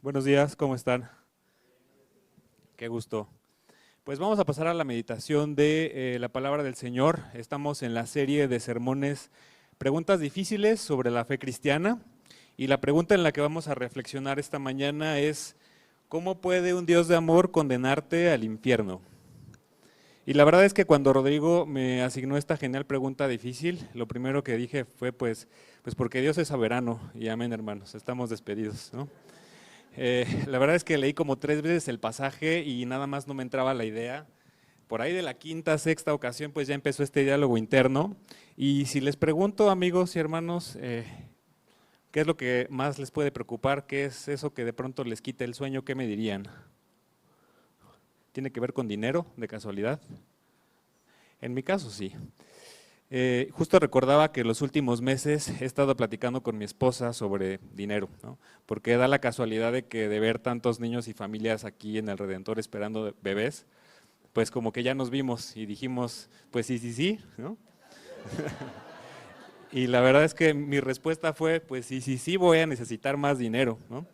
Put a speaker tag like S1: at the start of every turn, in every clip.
S1: Buenos días, ¿cómo están? Qué gusto. Pues vamos a pasar a la meditación de la palabra del Señor. Estamos en la serie de sermones, preguntas difíciles sobre la fe cristiana. Y la pregunta en la que vamos a reflexionar esta mañana es, ¿cómo puede un Dios de amor condenarte al infierno? Y la verdad es que cuando Rodrigo me asignó esta genial pregunta difícil, lo primero que dije fue pues porque Dios es soberano. Y amén, hermanos, estamos despedidos, ¿no? La verdad es que leí como 3 veces el pasaje y nada más no me entraba la idea. Por ahí de la quinta, sexta ocasión, pues ya empezó este diálogo interno. Y si les pregunto, amigos y hermanos, ¿qué es lo que más les puede preocupar? ¿Qué es eso que de pronto les quita el sueño? ¿Qué me dirían? ¿Tiene que ver con dinero, de casualidad? En mi caso, sí. Justo recordaba que los últimos meses he estado platicando con mi esposa sobre dinero, ¿no? Porque da la casualidad de que de ver tantos niños y familias aquí en el Redentor esperando bebés, pues como que ya nos vimos y dijimos, pues sí, sí, sí, ¿no? Y la verdad es que mi respuesta fue, pues sí, sí, sí, voy a necesitar más dinero, ¿no?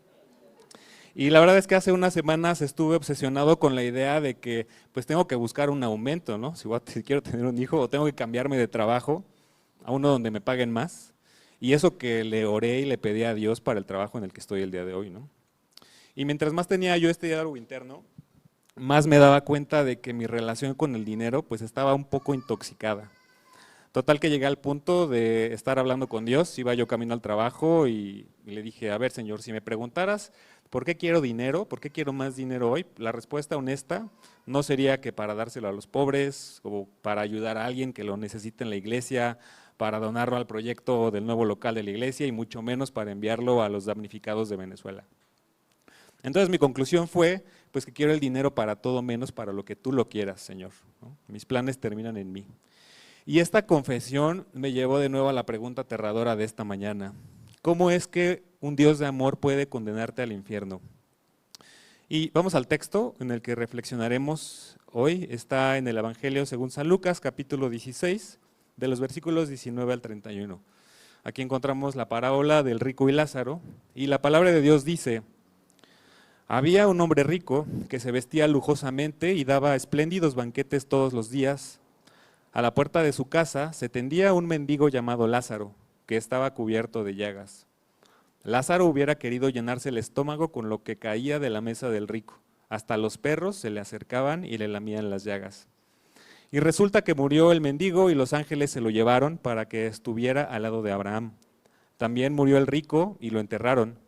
S1: Y la verdad es que hace unas semanas estuve obsesionado con la idea de que pues tengo que buscar un aumento, ¿no? Si quiero tener un hijo o tengo que cambiarme de trabajo a uno donde me paguen más. Y eso que le oré y le pedí a Dios para el trabajo en el que estoy el día de hoy, ¿no? Y mientras más tenía yo este diálogo interno, más me daba cuenta de que mi relación con el dinero pues estaba un poco intoxicada. Total que llegué al punto de estar hablando con Dios, iba yo camino al trabajo y le dije, a ver Señor, si me preguntaras por qué quiero dinero, por qué quiero más dinero hoy, la respuesta honesta no sería que para dárselo a los pobres o para ayudar a alguien que lo necesite en la iglesia, para donarlo al proyecto del nuevo local de la iglesia y mucho menos para enviarlo a los damnificados de Venezuela. Entonces mi conclusión fue, pues que quiero el dinero para todo menos para lo que tú lo quieras, Señor, ¿no? Mis planes terminan en mí. Y esta confesión me llevó de nuevo a la pregunta aterradora de esta mañana. ¿Cómo es que un Dios de amor puede condenarte al infierno? Y vamos al texto en el que reflexionaremos hoy. Está en el Evangelio según San Lucas, capítulo 16, de los versículos 19 al 31. Aquí encontramos la parábola del rico y Lázaro. Y la palabra de Dios dice, había un hombre rico que se vestía lujosamente y daba espléndidos banquetes todos los días. A la puerta de su casa se tendía un mendigo llamado Lázaro, que estaba cubierto de llagas. Lázaro hubiera querido llenarse el estómago con lo que caía de la mesa del rico. Hasta los perros se le acercaban y le lamían las llagas. Y resulta que murió el mendigo y los ángeles se lo llevaron para que estuviera al lado de Abraham. También murió el rico y lo enterraron.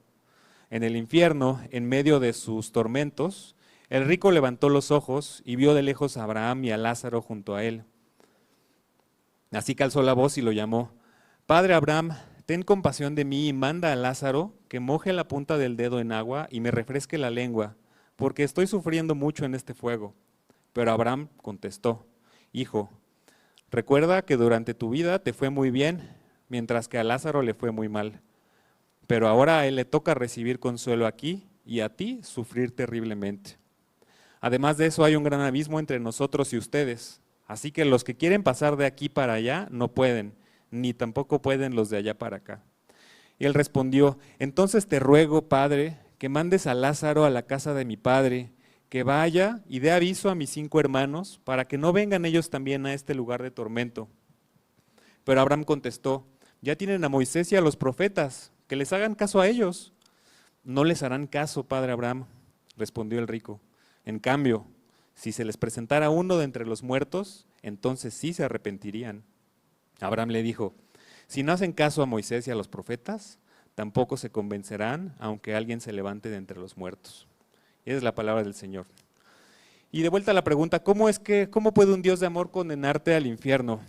S1: En el infierno, en medio de sus tormentos, el rico levantó los ojos y vio de lejos a Abraham y a Lázaro junto a él. Así que alzó la voz y lo llamó. Padre Abraham, ten compasión de mí y manda a Lázaro que moje la punta del dedo en agua y me refresque la lengua, porque estoy sufriendo mucho en este fuego. Pero Abraham contestó, Hijo, recuerda que durante tu vida te fue muy bien, mientras que a Lázaro le fue muy mal. Pero ahora a él le toca recibir consuelo aquí y a ti sufrir terriblemente. Además de eso hay un gran abismo entre nosotros y ustedes. Así que los que quieren pasar de aquí para allá no pueden, ni tampoco pueden los de allá para acá. Y él respondió, entonces te ruego, Padre, que mandes a Lázaro a la casa de mi padre, que vaya y dé aviso a mis 5 hermanos, para que no vengan ellos también a este lugar de tormento. Pero Abraham contestó, ya tienen a Moisés y a los profetas, que les hagan caso a ellos. No les harán caso, Padre Abraham, respondió el rico. En cambio, si se les presentara uno de entre los muertos, entonces sí se arrepentirían. Abraham le dijo, si no hacen caso a Moisés y a los profetas, tampoco se convencerán, aunque alguien se levante de entre los muertos. Y esa es la palabra del Señor. Y de vuelta a la pregunta, ¿cómo puede un Dios de amor condenarte al infierno?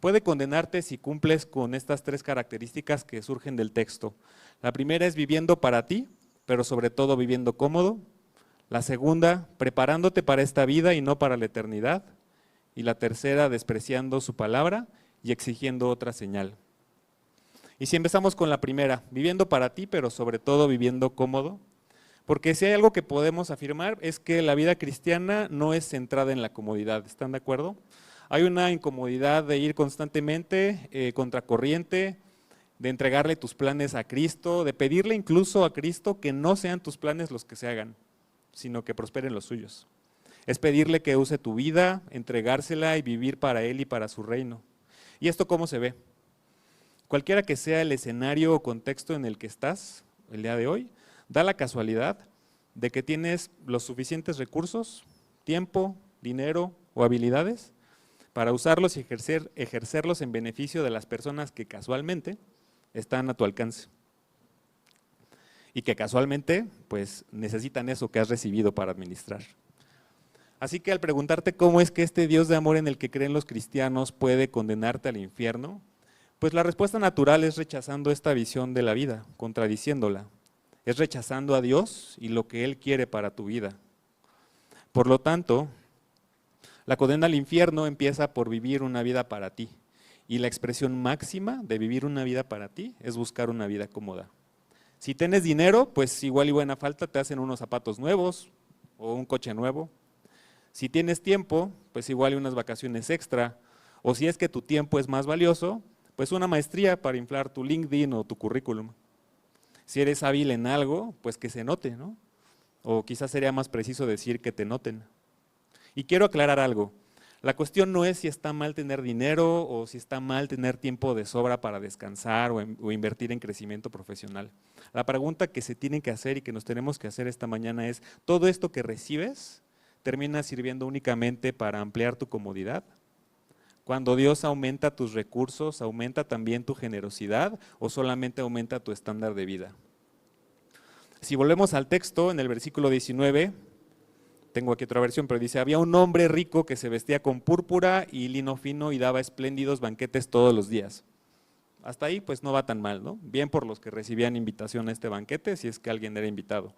S1: Puede condenarte si cumples con estas 3 características que surgen del texto. La primera es viviendo para ti, pero sobre todo viviendo cómodo. La segunda, preparándote para esta vida y no para la eternidad. Y la tercera, despreciando su palabra y exigiendo otra señal. Y si empezamos con la primera, viviendo para ti, pero sobre todo viviendo cómodo, porque si hay algo que podemos afirmar es que la vida cristiana no es centrada en la comodidad, ¿están de acuerdo? Hay una incomodidad de ir constantemente contracorriente, de entregarle tus planes a Cristo, de pedirle incluso a Cristo que no sean tus planes los que se hagan, sino que prosperen los suyos. Es pedirle que use tu vida, entregársela y vivir para Él y para su reino. ¿Y esto cómo se ve? Cualquiera que sea el escenario o contexto en el que estás el día de hoy, da la casualidad de que tienes los suficientes recursos, tiempo, dinero o habilidades para usarlos y ejercerlos en beneficio de las personas que casualmente están a tu alcance y que casualmente pues necesitan eso que has recibido para administrar. Así que al preguntarte cómo es que este Dios de amor en el que creen los cristianos puede condenarte al infierno, pues la respuesta natural es rechazando esta visión de la vida, contradiciéndola. Es rechazando a Dios y lo que Él quiere para tu vida. Por lo tanto, la condena al infierno empieza por vivir una vida para ti. Y la expresión máxima de vivir una vida para ti es buscar una vida cómoda. Si tienes dinero, pues igual y buena falta te hacen unos zapatos nuevos o un coche nuevo. Si tienes tiempo, pues igual y unas vacaciones extra. O si es que tu tiempo es más valioso, pues una maestría para inflar tu LinkedIn o tu currículum. Si eres hábil en algo, pues que se note, ¿no? O quizás sería más preciso decir que te noten. Y quiero aclarar algo. La cuestión no es si está mal tener dinero o si está mal tener tiempo de sobra para descansar o invertir en crecimiento profesional. La pregunta que se tiene que hacer y que nos tenemos que hacer esta mañana es, ¿todo esto que recibes termina sirviendo únicamente para ampliar tu comodidad? Cuando Dios aumenta tus recursos, ¿aumenta también tu generosidad o solamente aumenta tu estándar de vida? Si volvemos al texto, en el versículo 19, tengo aquí otra versión, pero dice, había un hombre rico que se vestía con púrpura y lino fino y daba espléndidos banquetes todos los días. Hasta ahí pues no va tan mal, ¿no? Bien por los que recibían invitación a este banquete, si es que alguien era invitado.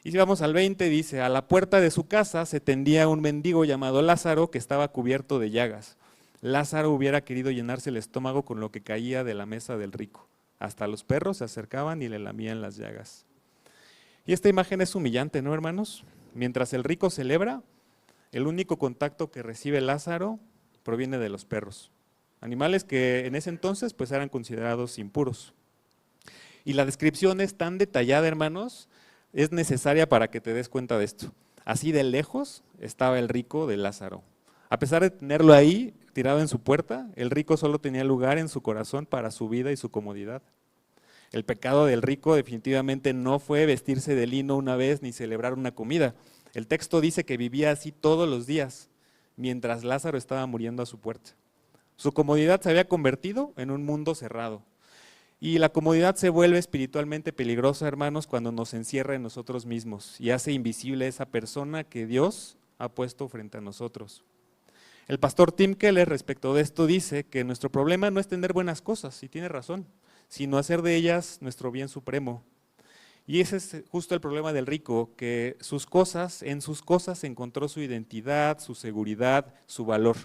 S1: Y si vamos al 20, dice, a la puerta de su casa se tendía un mendigo llamado Lázaro que estaba cubierto de llagas. Lázaro hubiera querido llenarse el estómago con lo que caía de la mesa del rico. Hasta los perros se acercaban y le lamían las llagas. Y esta imagen es humillante, ¿no, hermanos? Mientras el rico celebra, el único contacto que recibe Lázaro proviene de los perros. Animales que en ese entonces pues eran considerados impuros. Y la descripción es tan detallada, hermanos, es necesaria para que te des cuenta de esto. Así de lejos estaba el rico de Lázaro. A pesar de tenerlo ahí, tirado en su puerta, el rico solo tenía lugar en su corazón para su vida y su comodidad. El pecado del rico definitivamente no fue vestirse de lino una vez ni celebrar una comida. El texto dice que vivía así todos los días, mientras Lázaro estaba muriendo a su puerta. Su comodidad se había convertido en un mundo cerrado. Y la comodidad se vuelve espiritualmente peligrosa, hermanos, cuando nos encierra en nosotros mismos y hace invisible a esa persona que Dios ha puesto frente a nosotros. El pastor Tim Keller respecto de esto dice que nuestro problema no es tener buenas cosas, y tiene razón, sino hacer de ellas nuestro bien supremo. Y ese es justo el problema del rico, que en sus cosas encontró su identidad, su seguridad, su valor.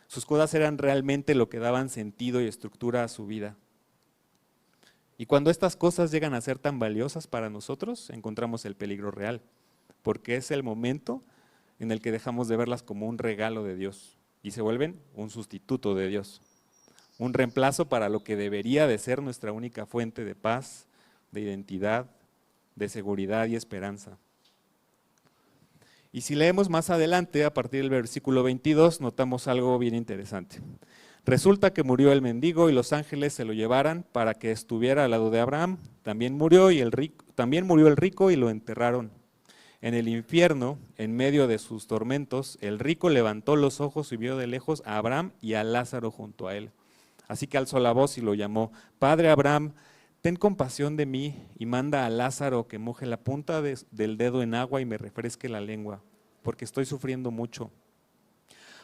S1: Sus cosas eran realmente lo que daban sentido y estructura a su vida. Y cuando estas cosas llegan a ser tan valiosas para nosotros, encontramos el peligro real, porque es el momento en el que dejamos de verlas como un regalo de Dios y se vuelven un sustituto de Dios, un reemplazo para lo que debería de ser nuestra única fuente de paz, de identidad, de seguridad y esperanza. Y si leemos más adelante, a partir del versículo 22, notamos algo bien interesante. Resulta que murió el mendigo y los ángeles se lo llevaran para que estuviera al lado de Abraham. También murió el rico y lo enterraron. En el infierno, en medio de sus tormentos, el rico levantó los ojos y vio de lejos a Abraham y a Lázaro junto a él. Así que alzó la voz y lo llamó, Padre Abraham, ten compasión de mí y manda a Lázaro que moje la punta del dedo en agua y me refresque la lengua, porque estoy sufriendo mucho.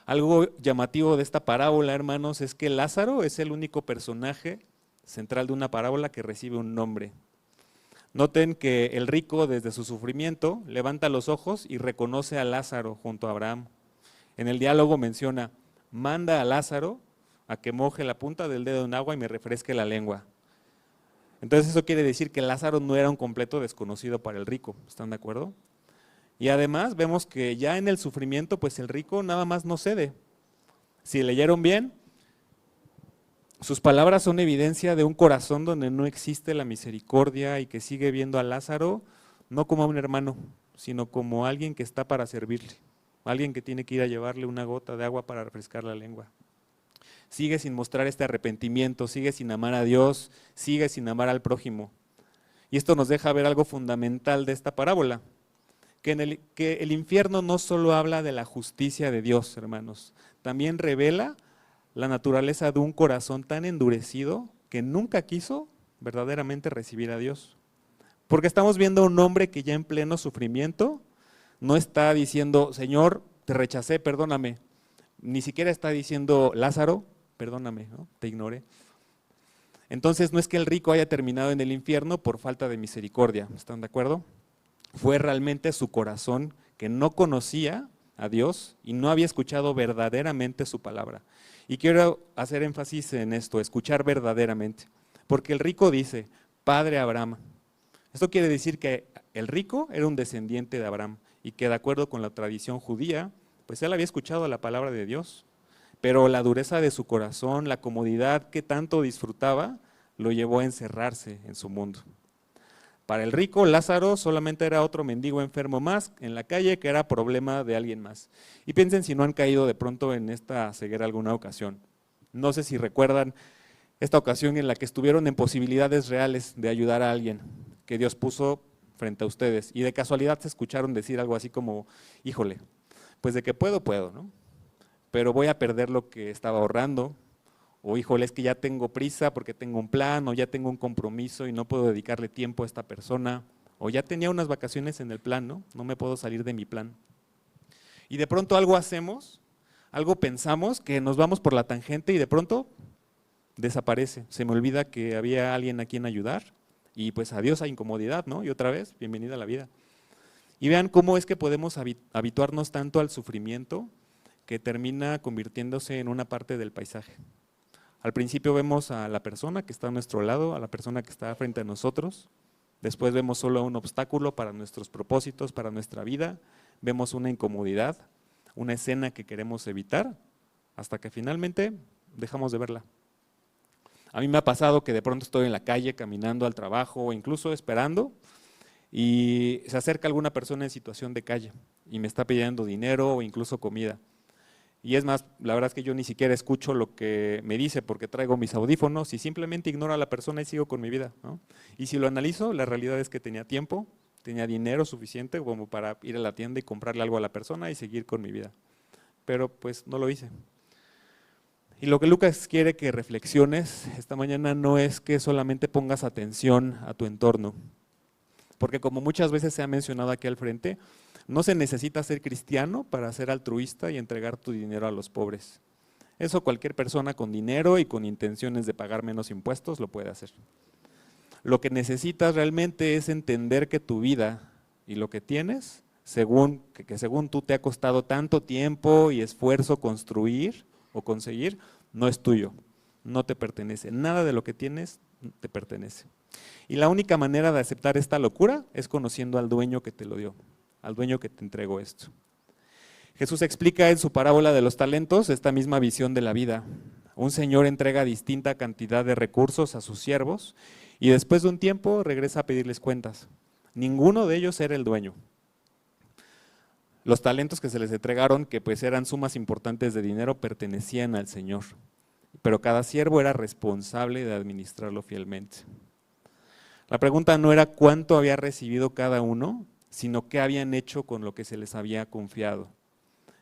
S1: Algo llamativo de esta parábola, hermanos, es que Lázaro es el único personaje central de una parábola que recibe un nombre. Noten que el rico, desde su sufrimiento, levanta los ojos y reconoce a Lázaro junto a Abraham. En el diálogo menciona, manda a Lázaro a que moje la punta del dedo en agua y me refresque la lengua. Entonces eso quiere decir que Lázaro no era un completo desconocido para el rico, ¿están de acuerdo? Y además vemos que ya en el sufrimiento, pues el rico nada más no cede. Si leyeron bien, Sus palabras son evidencia de un corazón donde no existe la misericordia y que sigue viendo a Lázaro no como a un hermano, sino como alguien que está para servirle, alguien que tiene que ir a llevarle una gota de agua para refrescar la lengua. Sigue sin mostrar este arrepentimiento, sigue sin amar a Dios, sigue sin amar al prójimo. Y esto nos deja ver algo fundamental de esta parábola, que el infierno no solo habla de la justicia de Dios, hermanos, también revela la naturaleza de un corazón tan endurecido que nunca quiso verdaderamente recibir a Dios. Porque estamos viendo a un hombre que ya en pleno sufrimiento no está diciendo, Señor, te rechacé, perdóname. Ni siquiera está diciendo, Lázaro, perdóname, ¿no? Te ignoré. Entonces no es que el rico haya terminado en el infierno por falta de misericordia, ¿están de acuerdo? Fue realmente su corazón que no conocía a Dios y no había escuchado verdaderamente su palabra. Y quiero hacer énfasis en esto, escuchar verdaderamente, porque el rico dice, Padre Abraham. Esto quiere decir que el rico era un descendiente de Abraham y que de acuerdo con la tradición judía, pues él había escuchado la palabra de Dios, pero la dureza de su corazón, la comodidad que tanto disfrutaba, lo llevó a encerrarse en su mundo. Para el rico, Lázaro solamente era otro mendigo enfermo más en la calle que era problema de alguien más. Y piensen si no han caído de pronto en esta ceguera alguna ocasión. No sé si recuerdan esta ocasión en la que estuvieron en posibilidades reales de ayudar a alguien que Dios puso frente a ustedes y de casualidad se escucharon decir algo así como, híjole, pues de que puedo, ¿no? Pero voy a perder lo que estaba ahorrando, o híjole, es que ya tengo prisa porque tengo un plan, o ya tengo un compromiso y no puedo dedicarle tiempo a esta persona, o ya tenía unas vacaciones en el plan, ¿no? No me puedo salir de mi plan. Y de pronto algo hacemos, algo pensamos, que nos vamos por la tangente y de pronto desaparece. Se me olvida que había alguien a quien ayudar y pues adiós a incomodidad, ¿no? Y otra vez, bienvenida a la vida. Y vean cómo es que podemos habituarnos tanto al sufrimiento que termina convirtiéndose en una parte del paisaje. Al principio vemos a la persona que está a nuestro lado, a la persona que está frente a nosotros, después vemos solo un obstáculo para nuestros propósitos, para nuestra vida, vemos una incomodidad, una escena que queremos evitar, hasta que finalmente dejamos de verla. A mí me ha pasado que de pronto estoy en la calle caminando al trabajo o incluso esperando y se acerca alguna persona en situación de calle y me está pidiendo dinero o incluso comida. Y es más, la verdad es que yo ni siquiera escucho lo que me dice porque traigo mis audífonos y simplemente ignoro a la persona y sigo con mi vida, ¿no? Y si lo analizo, la realidad es que tenía tiempo, tenía dinero suficiente como para ir a la tienda y comprarle algo a la persona y seguir con mi vida. Pero pues no lo hice. Y lo que Lucas quiere que reflexiones esta mañana no es que solamente pongas atención a tu entorno, porque como muchas veces se ha mencionado aquí al frente, no se necesita ser cristiano para ser altruista y entregar tu dinero a los pobres. Eso cualquier persona con dinero y con intenciones de pagar menos impuestos lo puede hacer. Lo que necesitas realmente es entender que tu vida y lo que tienes, según tú te ha costado tanto tiempo y esfuerzo construir o conseguir, no es tuyo, no te pertenece. Nada de lo que tienes te pertenece. Y la única manera de aceptar esta locura es conociendo al dueño que te lo dio, al dueño que te entregó esto. Jesús explica en su parábola de los talentos esta misma visión de la vida. Un señor entrega distinta cantidad de recursos a sus siervos y después de un tiempo regresa a pedirles cuentas. Ninguno de ellos era el dueño. Los talentos que se les entregaron, que pues eran sumas importantes de dinero, pertenecían al Señor, pero cada siervo era responsable de administrarlo fielmente. La pregunta no era cuánto había recibido cada uno, sino qué habían hecho con lo que se les había confiado.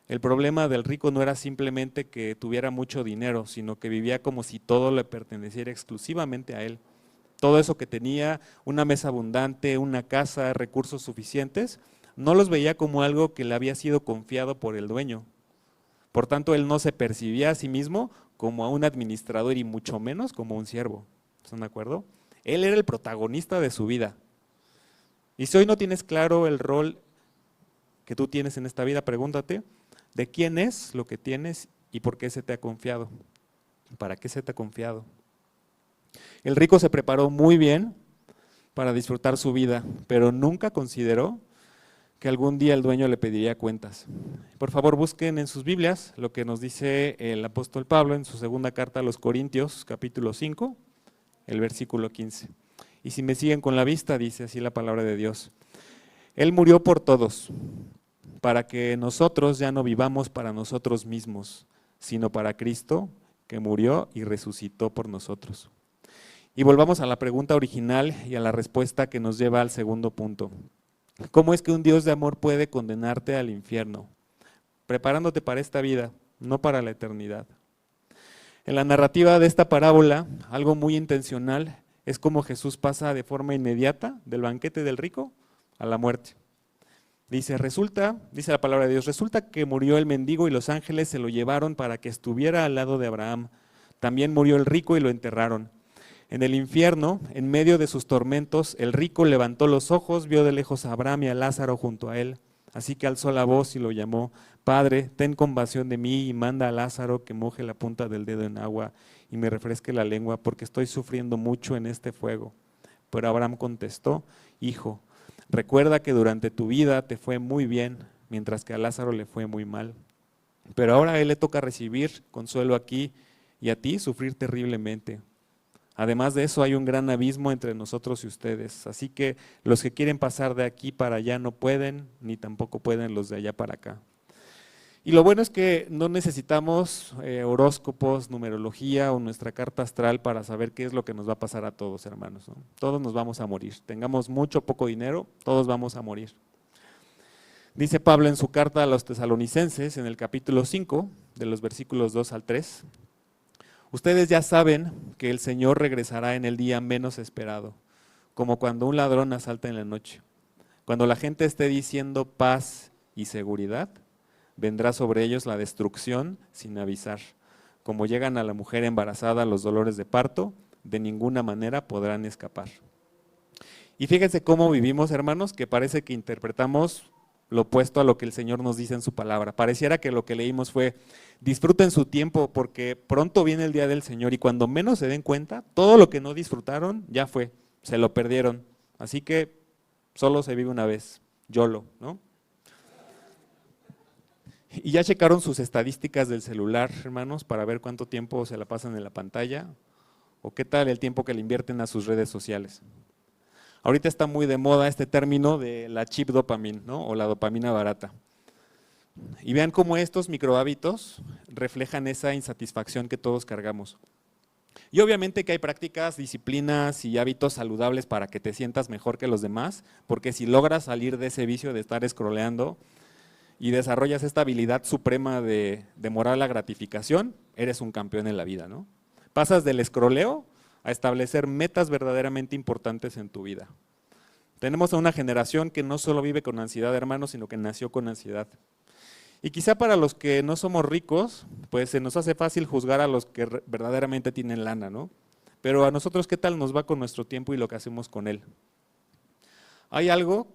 S1: El problema del rico no era simplemente que tuviera mucho dinero, sino que vivía como si todo le perteneciera exclusivamente a él. Todo eso que tenía, una mesa abundante, una casa, recursos suficientes, no los veía como algo que le había sido confiado por el dueño. Por tanto, él no se percibía a sí mismo como a un administrador y mucho menos como un siervo. ¿Están de acuerdo? Él era el protagonista de su vida. Y si hoy no tienes claro el rol que tú tienes en esta vida, pregúntate, ¿de quién es lo que tienes y por qué se te ha confiado? ¿Para qué se te ha confiado? El rico se preparó muy bien para disfrutar su vida, pero nunca consideró que algún día el dueño le pediría cuentas. Por favor, busquen en sus Biblias lo que nos dice el apóstol Pablo en su segunda carta a los Corintios, capítulo 5, el versículo 15. Y si me siguen con la vista, dice así la palabra de Dios. Él murió por todos, para que nosotros ya no vivamos para nosotros mismos, sino para Cristo, que murió y resucitó por nosotros. Y volvamos a la pregunta original y a la respuesta que nos lleva al segundo punto. ¿Cómo es que un Dios de amor puede condenarte al infierno? Preparándote para esta vida, no para la eternidad. En la narrativa de esta parábola, algo muy intencional es cómo Jesús pasa de forma inmediata del banquete del rico a la muerte. Dice la palabra de Dios, resulta que murió el mendigo y los ángeles se lo llevaron para que estuviera al lado de Abraham. También murió el rico y lo enterraron. En el infierno, en medio de sus tormentos, el rico levantó los ojos, vio de lejos a Abraham y a Lázaro junto a él. Así que alzó la voz y lo llamó, Padre, ten compasión de mí y manda a Lázaro que moje la punta del dedo en agua y me refresque la lengua, porque estoy sufriendo mucho en este fuego. Pero Abraham contestó, Hijo, recuerda que durante tu vida te fue muy bien, mientras que a Lázaro le fue muy mal. Pero ahora a él le toca recibir consuelo aquí y a ti sufrir terriblemente. Además de eso, hay un gran abismo entre nosotros y ustedes, así que los que quieren pasar de aquí para allá no pueden, ni tampoco pueden los de allá para acá. Y lo bueno es que no necesitamos horóscopos, numerología o nuestra carta astral para saber qué es lo que nos va a pasar a todos, hermanos, ¿no? Todos nos vamos a morir, tengamos mucho o poco dinero, todos vamos a morir. Dice Pablo en su carta a los tesalonicenses, en el capítulo 5, de los versículos 2 al 3, ustedes ya saben que el Señor regresará en el día menos esperado, como cuando un ladrón asalta en la noche. Cuando la gente esté diciendo paz y seguridad, vendrá sobre ellos la destrucción sin avisar. Como llegan a la mujer embarazada los dolores de parto, de ninguna manera podrán escapar. Y fíjense cómo vivimos, hermanos, que parece que interpretamos lo opuesto a lo que el Señor nos dice en su palabra. Pareciera que lo que leímos fue, disfruten su tiempo porque pronto viene el día del Señor y cuando menos se den cuenta, todo lo que no disfrutaron ya fue, se lo perdieron. Así que solo se vive una vez, YOLO, ¿no? Y ya checaron sus estadísticas del celular, hermanos, para ver cuánto tiempo se la pasan en la pantalla o qué tal el tiempo que le invierten a sus redes sociales. Ahorita está muy de moda este término de la cheap dopamine, ¿no? O la dopamina barata. Y vean cómo estos microhábitos reflejan esa insatisfacción que todos cargamos. Y obviamente que hay prácticas, disciplinas y hábitos saludables para que te sientas mejor que los demás, porque si logras salir de ese vicio de estar scrolleando y desarrollas esta habilidad suprema de demorar la gratificación, eres un campeón en la vida, ¿no? Pasas del scrolleo a establecer metas verdaderamente importantes en tu vida. Tenemos a una generación que no solo vive con ansiedad, hermanos, sino que nació con ansiedad. Y quizá para los que no somos ricos, pues se nos hace fácil juzgar a los que verdaderamente tienen lana, ¿no? Pero a nosotros, ¿qué tal nos va con nuestro tiempo y lo que hacemos con él? Hay algo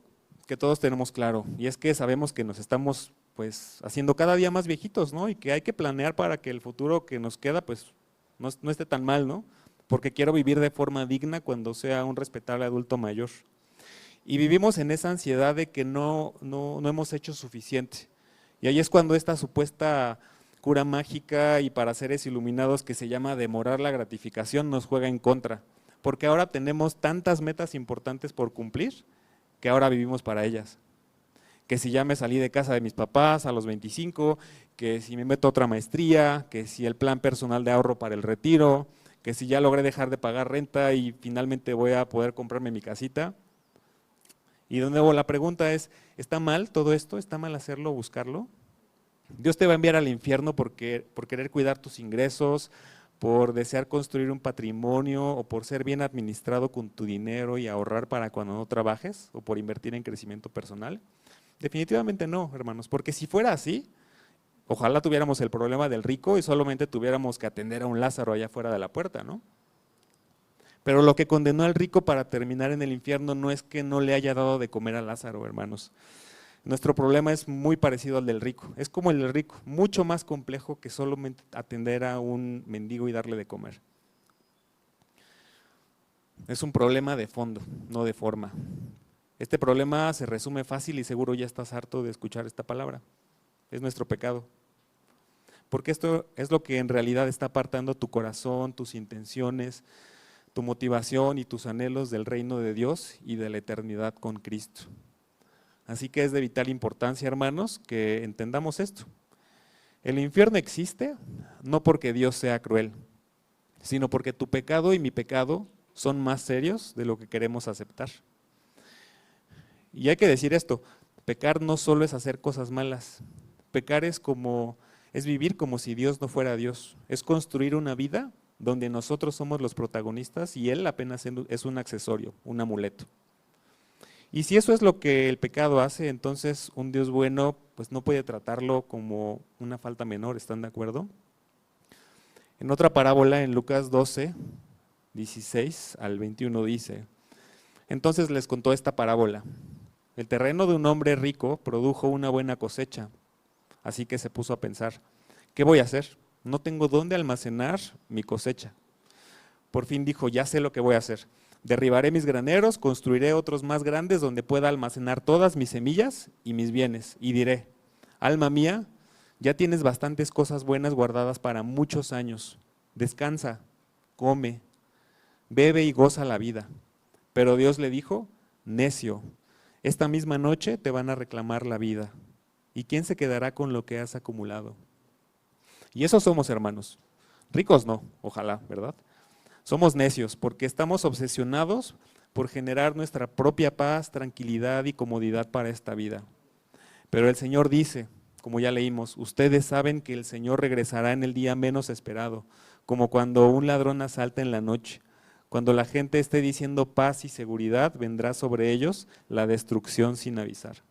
S1: que todos tenemos claro, y es que sabemos que nos estamos pues haciendo cada día más viejitos, ¿no? Y que hay que planear para que el futuro que nos queda pues no esté tan mal, ¿no? Porque quiero vivir de forma digna cuando sea un respetable adulto mayor. Y vivimos en esa ansiedad de que no hemos hecho suficiente. Y ahí es cuando esta supuesta cura mágica y para seres iluminados que se llama demorar la gratificación nos juega en contra. Porque ahora tenemos tantas metas importantes por cumplir que ahora vivimos para ellas. Que si ya me salí de casa de mis papás a los 25, que si me meto a otra maestría, que si el plan personal de ahorro para el retiro, que si ya logré dejar de pagar renta y finalmente voy a poder comprarme mi casita. Y de nuevo la pregunta es, ¿está mal todo esto? ¿Está mal hacerlo, buscarlo? Dios te va a enviar al infierno por querer cuidar tus ingresos, por desear construir un patrimonio o por ser bien administrado con tu dinero y ahorrar para cuando no trabajes o por invertir en crecimiento personal. Definitivamente no, hermanos, porque si fuera así, ojalá tuviéramos el problema del rico y solamente tuviéramos que atender a un Lázaro allá afuera de la puerta, ¿no? Pero lo que condenó al rico para terminar en el infierno no es que no le haya dado de comer a Lázaro, hermanos. Nuestro problema es muy parecido al del rico, es como el del rico, mucho más complejo que solamente atender a un mendigo y darle de comer. Es un problema de fondo, no de forma. Este problema se resume fácil y seguro ya estás harto de escuchar esta palabra. Es nuestro pecado. Porque esto es lo que en realidad está apartando tu corazón, tus intenciones, tu motivación y tus anhelos del reino de Dios y de la eternidad con Cristo. Así que es de vital importancia, hermanos, que entendamos esto. El infierno existe no porque Dios sea cruel, sino porque tu pecado y mi pecado son más serios de lo que queremos aceptar. Y hay que decir esto, pecar no solo es hacer cosas malas, pecar es vivir como si Dios no fuera Dios, es construir una vida donde nosotros somos los protagonistas y Él apenas es un accesorio, un amuleto. Y si eso es lo que el pecado hace, entonces un Dios bueno pues no puede tratarlo como una falta menor, ¿están de acuerdo? En otra parábola, en Lucas 12, 16 al 21 dice, entonces les contó esta parábola. El terreno de un hombre rico produjo una buena cosecha, así que se puso a pensar, ¿qué voy a hacer? No tengo dónde almacenar mi cosecha. Por fin dijo, ya sé lo que voy a hacer. Derribaré mis graneros, construiré otros más grandes donde pueda almacenar todas mis semillas y mis bienes. Y diré, alma mía, ya tienes bastantes cosas buenas guardadas para muchos años. Descansa, come, bebe y goza la vida. Pero Dios le dijo, necio, esta misma noche te van a reclamar la vida. ¿Y quién se quedará con lo que has acumulado? Y eso somos, hermanos. Ricos no, ojalá, ¿verdad? Somos necios porque estamos obsesionados por generar nuestra propia paz, tranquilidad y comodidad para esta vida. Pero el Señor dice, como ya leímos, ustedes saben que el Señor regresará en el día menos esperado, como cuando un ladrón asalta en la noche. Cuando la gente esté diciendo paz y seguridad, vendrá sobre ellos la destrucción sin avisar.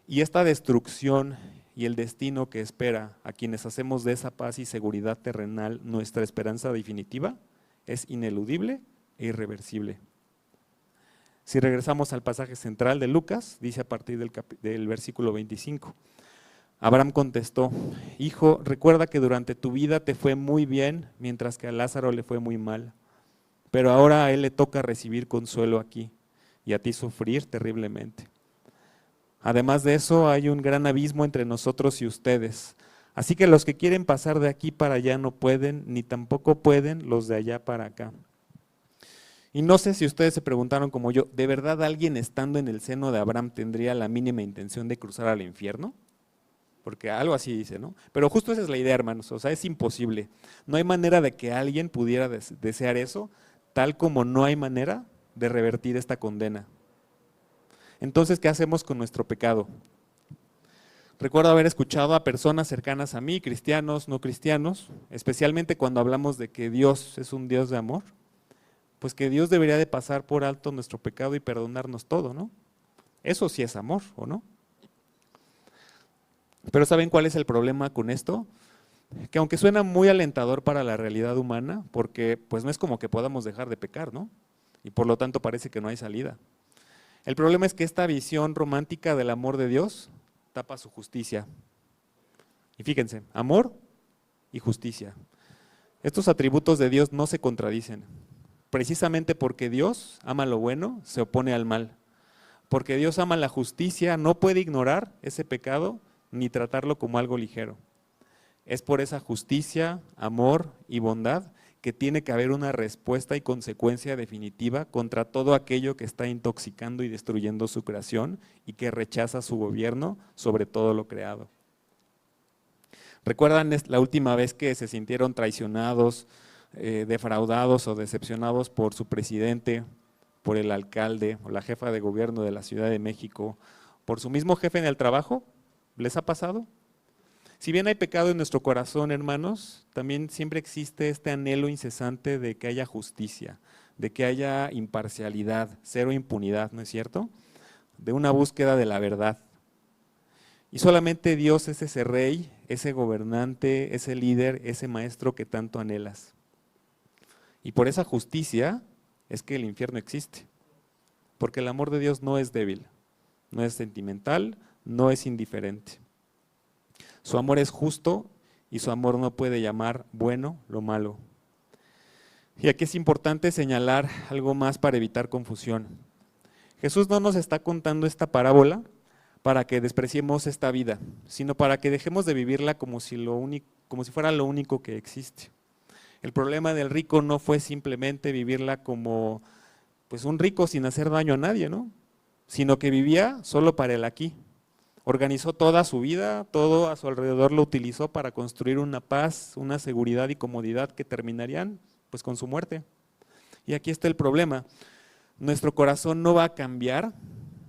S1: Y esta destrucción y el destino que espera a quienes hacemos de esa paz y seguridad terrenal nuestra esperanza definitiva es ineludible e irreversible. Si regresamos al pasaje central de Lucas, dice a partir del versículo 25, Abraham contestó, hijo, recuerda que durante tu vida te fue muy bien, mientras que a Lázaro le fue muy mal. Pero ahora a él le toca recibir consuelo aquí y a ti sufrir terriblemente. Además de eso, hay un gran abismo entre nosotros y ustedes. Así que los que quieren pasar de aquí para allá no pueden, ni tampoco pueden los de allá para acá. Y no sé si ustedes se preguntaron como yo, ¿de verdad alguien estando en el seno de Abraham tendría la mínima intención de cruzar al infierno? Porque algo así dice, ¿no? Pero justo esa es la idea, hermanos, o sea, es imposible. No hay manera de que alguien pudiera desear eso, tal como no hay manera de revertir esta condena. Entonces, ¿qué hacemos con nuestro pecado? Recuerdo haber escuchado a personas cercanas a mí, cristianos, no cristianos, especialmente cuando hablamos de que Dios es un Dios de amor, pues que Dios debería de pasar por alto nuestro pecado y perdonarnos todo, ¿no? Eso sí es amor, ¿o no? Pero ¿saben cuál es el problema con esto? Que aunque suena muy alentador para la realidad humana, porque pues no es como que podamos dejar de pecar, ¿no? Y por lo tanto parece que no hay salida. El problema es que esta visión romántica del amor de Dios tapa su justicia. Y fíjense, amor y justicia. Estos atributos de Dios no se contradicen. Precisamente porque Dios ama lo bueno, se opone al mal. Porque Dios ama la justicia, no puede ignorar ese pecado ni tratarlo como algo ligero. Es por esa justicia, amor y bondad que tiene que haber una respuesta y consecuencia definitiva contra todo aquello que está intoxicando y destruyendo su creación y que rechaza su gobierno sobre todo lo creado. ¿Recuerdan la última vez que se sintieron traicionados, defraudados o decepcionados por su presidente, por el alcalde o la jefa de gobierno de la Ciudad de México, por su mismo jefe en el trabajo? ¿Les ha pasado? Si bien hay pecado en nuestro corazón, hermanos, también siempre existe este anhelo incesante de que haya justicia, de que haya imparcialidad, cero impunidad, ¿no es cierto? De una búsqueda de la verdad. Y solamente Dios es ese rey, ese gobernante, ese líder, ese maestro que tanto anhelas. Y por esa justicia es que el infierno existe. Porque el amor de Dios no es débil, no es sentimental, no es indiferente. Su amor es justo y su amor no puede llamar bueno lo malo. Y aquí es importante señalar algo más para evitar confusión. Jesús no nos está contando esta parábola para que despreciemos esta vida, sino para que dejemos de vivirla como si fuera lo único que existe. El problema del rico no fue simplemente vivirla como pues un rico sin hacer daño a nadie, ¿no? Sino que vivía solo para el aquí. Organizó toda su vida, todo a su alrededor lo utilizó para construir una paz, una seguridad y comodidad que terminarían pues con su muerte. Y aquí está el problema. Nuestro corazón no va a cambiar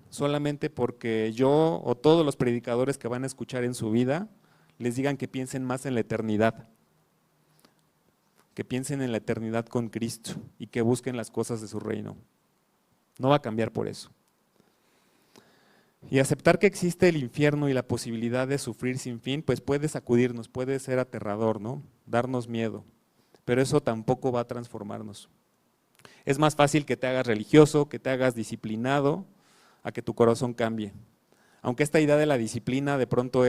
S1: solamente porque yo o todos los predicadores que van a escuchar en su vida les digan que piensen más en la eternidad, que piensen en la eternidad con Cristo y que busquen las cosas de su reino. No va a cambiar por eso. Y aceptar que existe el infierno y la posibilidad de sufrir sin fin, pues puede sacudirnos, puede ser aterrador, ¿no? Darnos miedo, pero eso tampoco va a transformarnos. Es más fácil que te hagas religioso, que te hagas disciplinado, a que tu corazón cambie. Aunque esta idea de la disciplina de pronto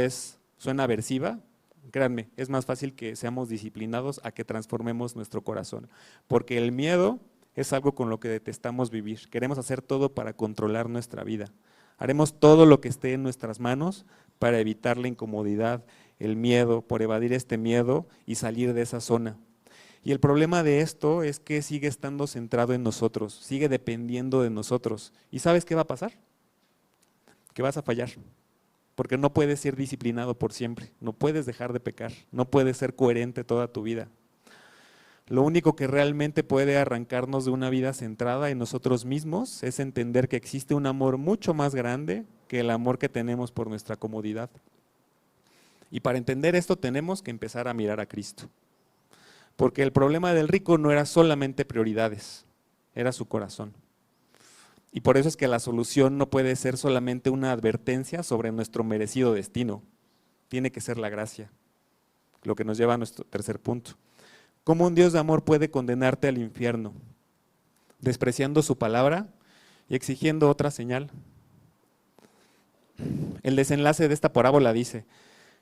S1: suena aversiva, créanme, es más fácil que seamos disciplinados a que transformemos nuestro corazón, porque el miedo es algo con lo que detestamos vivir. Queremos hacer todo para controlar nuestra vida. Haremos todo lo que esté en nuestras manos para evitar la incomodidad, el miedo, por evadir este miedo y salir de esa zona. Y el problema de esto es que sigue estando centrado en nosotros, sigue dependiendo de nosotros. ¿Y sabes qué va a pasar? Que vas a fallar, porque no puedes ser disciplinado por siempre, no puedes dejar de pecar, no puedes ser coherente toda tu vida. Lo único que realmente puede arrancarnos de una vida centrada en nosotros mismos es entender que existe un amor mucho más grande que el amor que tenemos por nuestra comodidad. Y para entender esto tenemos que empezar a mirar a Cristo. Porque el problema del rico no era solamente prioridades, era su corazón. Y por eso es que la solución no puede ser solamente una advertencia sobre nuestro merecido destino, tiene que ser la gracia, lo que nos lleva a nuestro tercer punto. ¿Cómo un Dios de amor puede condenarte al infierno? Despreciando su palabra y exigiendo otra señal. El desenlace de esta parábola dice: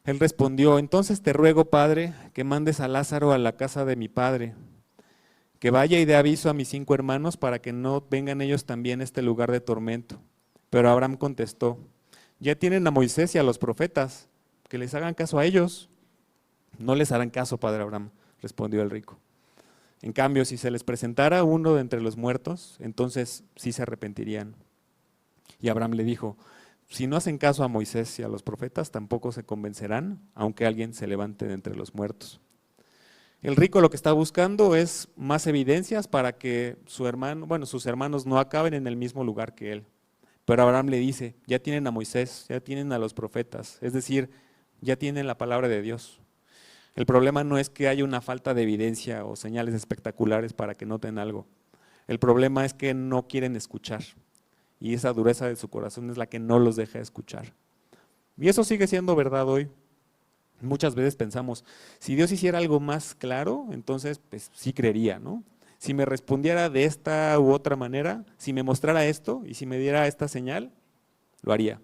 S1: Él respondió, entonces te ruego, Padre, que mandes a Lázaro a la casa de mi padre, que vaya y dé aviso a mis 5 hermanos para que no vengan ellos también a este lugar de tormento. Pero Abraham contestó, ya tienen a Moisés y a los profetas, que les hagan caso a ellos. No les harán caso, Padre Abraham, respondió el rico. En cambio, si se les presentara uno de entre los muertos, entonces sí se arrepentirían. Y Abraham le dijo, si no hacen caso a Moisés y a los profetas, tampoco se convencerán, aunque alguien se levante de entre los muertos. El rico lo que está buscando es más evidencias para que sus hermanos no acaben en el mismo lugar que él. Pero Abraham le dice, ya tienen a Moisés, ya tienen a los profetas, es decir, ya tienen la palabra de Dios. El problema no es que haya una falta de evidencia o señales espectaculares para que noten algo. El problema es que no quieren escuchar. Y esa dureza de su corazón es la que no los deja escuchar. Y eso sigue siendo verdad hoy. Muchas veces pensamos, si Dios hiciera algo más claro, entonces pues sí creería, ¿no? Si me respondiera de esta u otra manera, si me mostrara esto y si me diera esta señal, lo haría.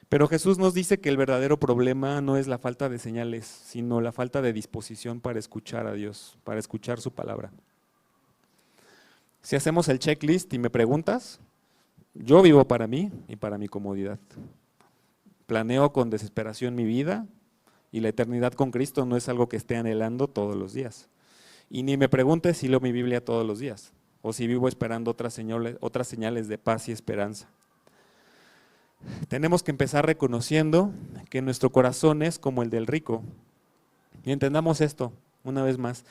S1: Pero Jesús nos dice que el verdadero problema no es la falta de señales, sino la falta de disposición para escuchar a Dios, para escuchar su palabra. Si hacemos el checklist y me preguntas, yo vivo para mí y para mi comodidad. Planeo con desesperación mi vida y la eternidad con Cristo no es algo que esté anhelando todos los días. Y ni me preguntes si leo mi Biblia todos los días o si vivo esperando otras señales de paz y esperanza. Tenemos que empezar reconociendo que nuestro corazón es como el del rico. Y entendamos esto, una vez más.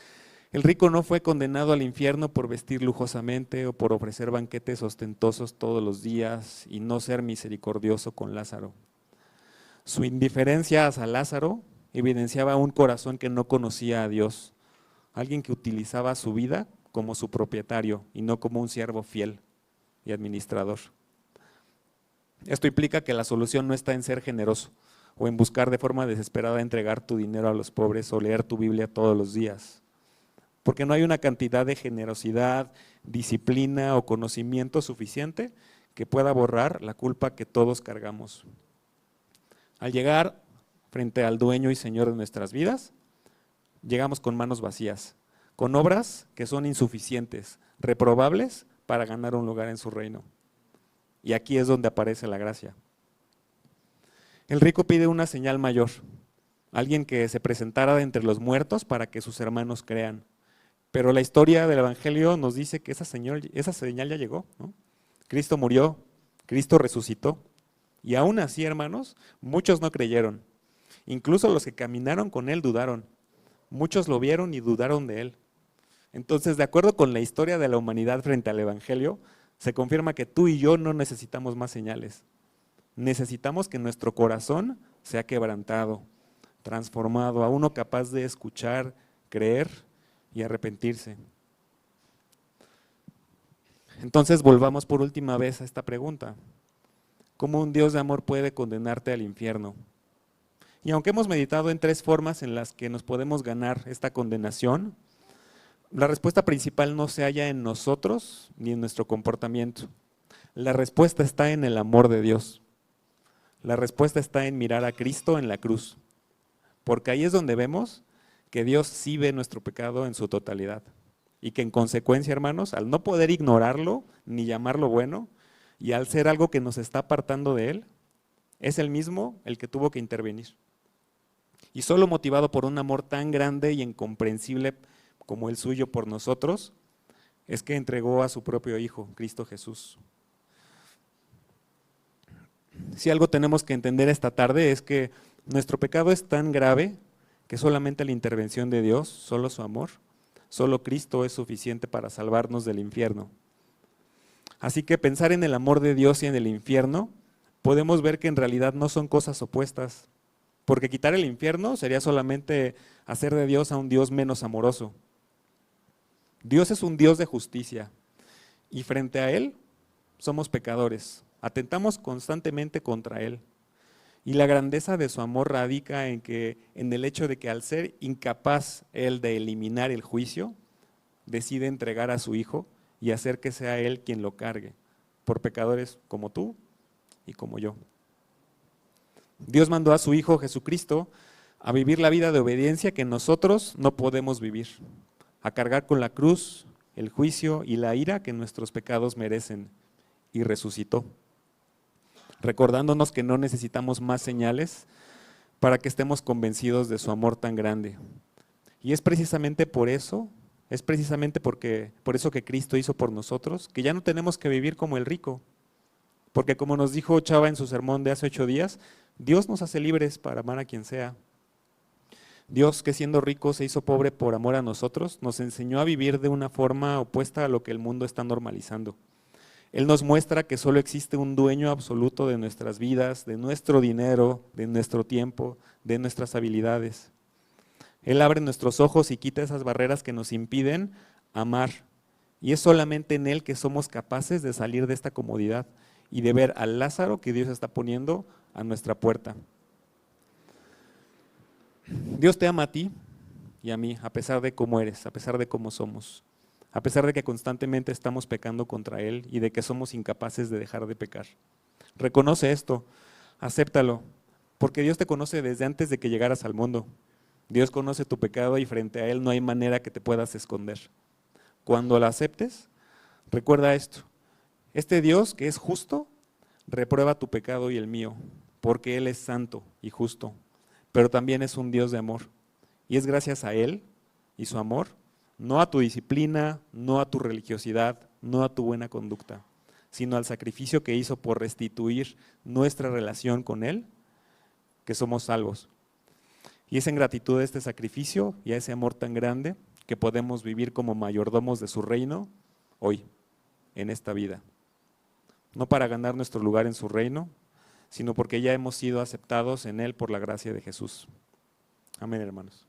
S1: El rico no fue condenado al infierno por vestir lujosamente o por ofrecer banquetes ostentosos todos los días y no ser misericordioso con Lázaro. Su indiferencia hacia Lázaro evidenciaba un corazón que no conocía a Dios, alguien que utilizaba su vida como su propietario y no como un siervo fiel y administrador. Esto implica que la solución no está en ser generoso o en buscar de forma desesperada entregar tu dinero a los pobres o leer tu Biblia todos los días, porque no hay una cantidad de generosidad, disciplina o conocimiento suficiente que pueda borrar la culpa que todos cargamos. Al llegar frente al dueño y señor de nuestras vidas, llegamos con manos vacías, con obras que son insuficientes, reprobables para ganar un lugar en su reino. Y aquí es donde aparece la gracia. El rico pide una señal mayor, alguien que se presentara de entre los muertos para que sus hermanos crean. Pero la historia del Evangelio nos dice que esa señal ya llegó, ¿no? Cristo murió, Cristo resucitó. Y aún así, hermanos, muchos no creyeron. Incluso los que caminaron con Él dudaron. Muchos lo vieron y dudaron de Él. Entonces, de acuerdo con la historia de la humanidad frente al Evangelio, se confirma que tú y yo no necesitamos más señales. Necesitamos que nuestro corazón sea quebrantado, transformado a uno capaz de escuchar, creer y arrepentirse. Entonces volvamos por última vez a esta pregunta. ¿Cómo un Dios de amor puede condenarte al infierno? Y aunque hemos meditado en 3 formas en las que nos podemos ganar esta condenación, la respuesta principal no se halla en nosotros ni en nuestro comportamiento. La respuesta está en el amor de Dios. La respuesta está en mirar a Cristo en la cruz, porque ahí es donde vemos que Dios sí ve nuestro pecado en su totalidad y que en consecuencia, hermanos, al no poder ignorarlo ni llamarlo bueno y al ser algo que nos está apartando de Él, es Él mismo el que tuvo que intervenir. Y solo motivado por un amor tan grande y incomprensible como el suyo por nosotros, es que entregó a su propio Hijo, Cristo Jesús. Si algo tenemos que entender esta tarde es que nuestro pecado es tan grave que solamente la intervención de Dios, solo su amor, solo Cristo es suficiente para salvarnos del infierno. Así que pensar en el amor de Dios y en el infierno, podemos ver que en realidad no son cosas opuestas, porque quitar el infierno sería solamente hacer de Dios a un Dios menos amoroso. Dios es un Dios de justicia y frente a Él somos pecadores, atentamos constantemente contra Él. Y la grandeza de su amor radica en el hecho de que al ser incapaz Él de eliminar el juicio, decide entregar a su Hijo y hacer que sea Él quien lo cargue, por pecadores como tú y como yo. Dios mandó a su Hijo Jesucristo a vivir la vida de obediencia que nosotros no podemos vivir, a cargar con la cruz, el juicio y la ira que nuestros pecados merecen, y resucitó, recordándonos que no necesitamos más señales para que estemos convencidos de su amor tan grande. Y es precisamente por eso que Cristo hizo por nosotros, que ya no tenemos que vivir como el rico, porque como nos dijo Chava en su sermón de hace 8 días, Dios nos hace libres para amar a quien sea. Dios, que siendo rico se hizo pobre por amor a nosotros, nos enseñó a vivir de una forma opuesta a lo que el mundo está normalizando. Él nos muestra que solo existe un dueño absoluto de nuestras vidas, de nuestro dinero, de nuestro tiempo, de nuestras habilidades. Él abre nuestros ojos y quita esas barreras que nos impiden amar. Y es solamente en Él que somos capaces de salir de esta comodidad y de ver al Lázaro que Dios está poniendo a nuestra puerta. Dios te ama a ti y a mí, a pesar de cómo eres, a pesar de cómo somos, a pesar de que constantemente estamos pecando contra Él y de que somos incapaces de dejar de pecar. Reconoce esto, acéptalo, porque Dios te conoce desde antes de que llegaras al mundo. Dios conoce tu pecado y frente a Él no hay manera que te puedas esconder. Cuando lo aceptes, recuerda esto: este Dios que es justo, reprueba tu pecado y el mío, porque Él es santo y justo, pero también es un Dios de amor. Y es gracias a Él y su amor, no a tu disciplina, no a tu religiosidad, no a tu buena conducta, sino al sacrificio que hizo por restituir nuestra relación con Él, que somos salvos. Y es en gratitud a este sacrificio y a ese amor tan grande que podemos vivir como mayordomos de su reino hoy, en esta vida. No para ganar nuestro lugar en su reino, sino porque ya hemos sido aceptados en Él por la gracia de Jesús. Amén, hermanos.